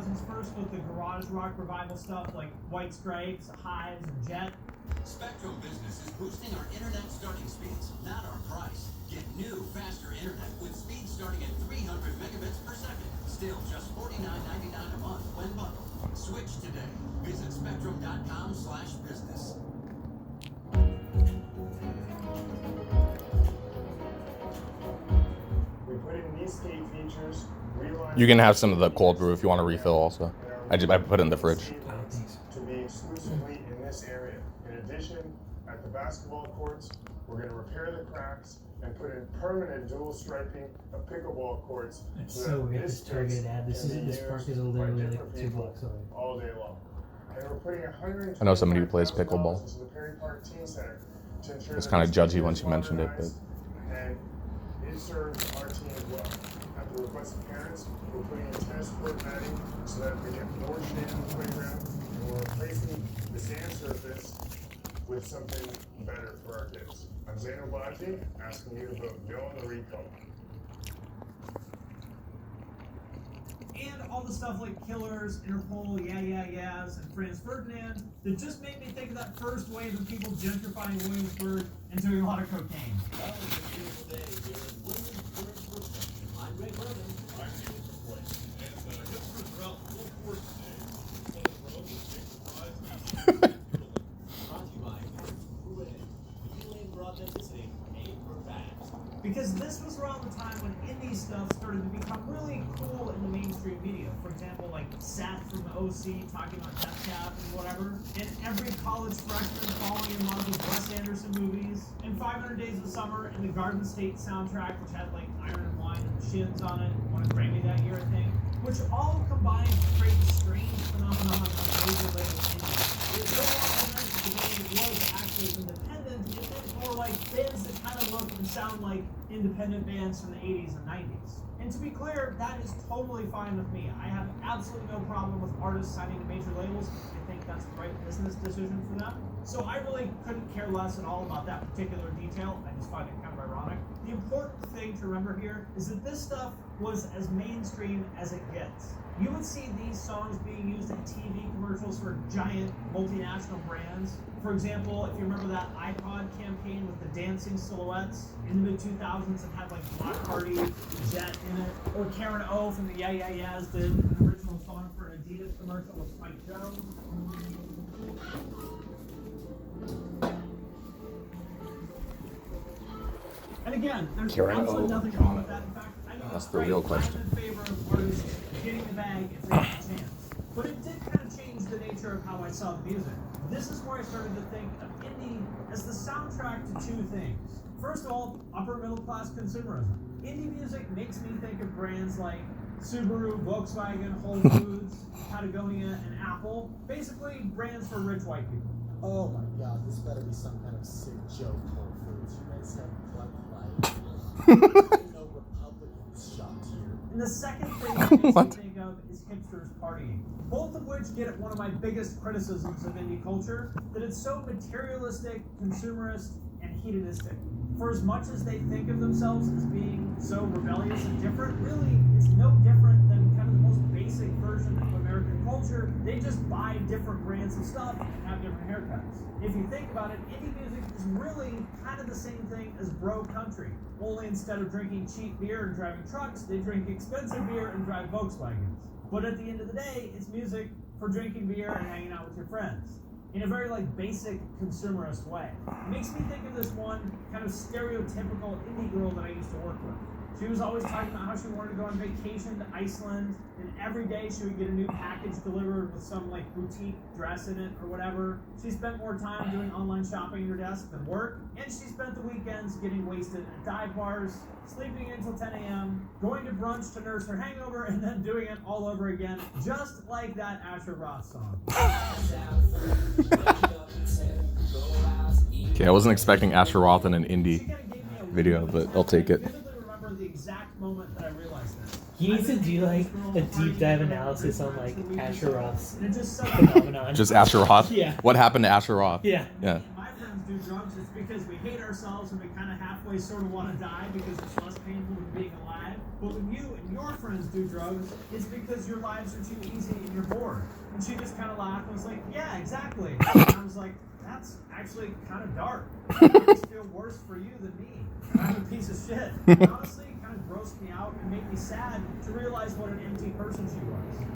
2000s first with the garage rock revival stuff like White Stripes, Hives, and Jet. Spectrum Business is boosting our internet starting speeds, not our price. Get new, faster internet with speeds starting at 300 megabits per second. Still just $49.99 a month when bundled. Switch today. Visit spectrum.com/business. We put in these skate features. You can have some of the cold brew if you want to refill also. I put it in the fridge. To be exclusively in this area. In addition, at the basketball courts, we're going to repair the cracks and put in permanent dual striping of pickleball courts. It's so weird. This targeted ad. This park is literally like 2 blocks away. All day long. And we're putting 100. I know somebody who plays pickleball. Into the Perry Park Teen Center to ensure It's kind of judgy once you mentioned it, but. And it serves our team as well. At the request of parents, we're putting in tennis court matting so that we get more shade on the playground, and we're replacing the sand surface with something better for our kids. I'm Zaino Baji, asking you to vote no on the recall. And all the stuff like Killers, Interpol, Yeah Yeah Yeahs, and Franz Ferdinand that just made me think of that first wave of people gentrifying Williamsburg and doing a lot of cocaine. Well, it's a beautiful day here in Williamsburg, Brooklyn. I'm Ray Berman. I'm David McCoy. And hipsters throughout the full course today. On the road with big surprise. Brought to you by Hooray. Feeling for authenticity, aim for facts. Because this was around the time when indie stuff started to become really cool in the mainstream media. For example, like Seth from the OC talking about Death Cab and whatever. And every college freshman falling in love with Wes Anderson movies. And 500 Days of Summer and the Garden State soundtrack, which had like Iron and Wine and Shins on it. Won a Grammy that year, I think. Which all combined to create a strange phenomenon of major label indie. It no longer meant that the game was actually independent. It meant more like bands that kind of look and sound like independent bands from the 80s and 90s. And to be clear, that is totally fine with me. I have absolutely no problem with artists signing to major labels. I think that's the right business decision for them. So I really couldn't care less at all about that particular detail. I just find it kind of ironic. The important thing to remember here is that this stuff was as mainstream as it gets. You would see these songs being used in TV commercials for giant multinational brands. For example, if you remember that iPod campaign with the dancing silhouettes in the mid-2000s that had like Block Party, Jet in it, or Karen O from the Yeah Yeah Yeahs did an original song for an Adidas commercial with Spike Jones. And again, there's Karen absolutely O. nothing wrong with that. In fact, I think That's it's the great. real question. I'm in favor of artists getting the bag if they get a chance. But it did kind of change the nature of how I saw the music. This is where I started to think of indie as the soundtrack to two things. First of all, upper middle class consumerism. Indie music makes me think of brands like Subaru, Volkswagen, Whole Foods, Patagonia, and Apple. Basically, brands for rich white people. Oh my god, this better be some kind of sick joke, Whole Foods. You guys have blood pride. No Republicans shopped here. And the second thing that makes me think of is hipsters partying. Both of which get at one of my biggest criticisms of indie culture, that it's so materialistic, consumerist, and hedonistic. For as much as they think of themselves as being so rebellious and different, really, it's no different than kind of the most basic version of American culture. They just buy different brands of stuff and have different haircuts. If you think about it, indie music is really kind of the same thing as bro country. Only instead of drinking cheap beer and driving trucks, they drink expensive beer and drive Volkswagens. But at the end of the day, it's music for drinking beer and hanging out with your friends. In a very like basic consumerist way. It makes me think of this one kind of stereotypical indie girl that I used to work with. She was always talking about how she wanted to go on vacation to Iceland, and every day she would get a new package delivered with some like boutique dress in it or whatever. She spent more time doing online shopping at her desk than work, and she spent the weekends getting wasted at dive bars, sleeping until 10 a.m., going to brunch to nurse her hangover, and then doing it all over again, just like that Asher Roth song. Okay, I wasn't expecting Asher Roth in an indie video, but I'll take it. I vividly remember the exact moment that I realized this. He needs to do like a deep dive analysis on like Asher Roth's And it just so phenomenon. Just Asher Roth? Yeah. What happened to Asher Roth? Yeah. Yeah. my friends do drugs, it's because we hate ourselves and we kind of halfway sort of want to die because it's less painful than being alive. But when you and your friends do drugs, it's because your lives are too easy and you're bored. And she just kind of laughed and was like, yeah, exactly. And I was like, that's actually kind of dark. It makes feel worse for you than me. I'm a piece of shit. And honestly, it kind of grossed me out and made me sad to realize what an empty person she was.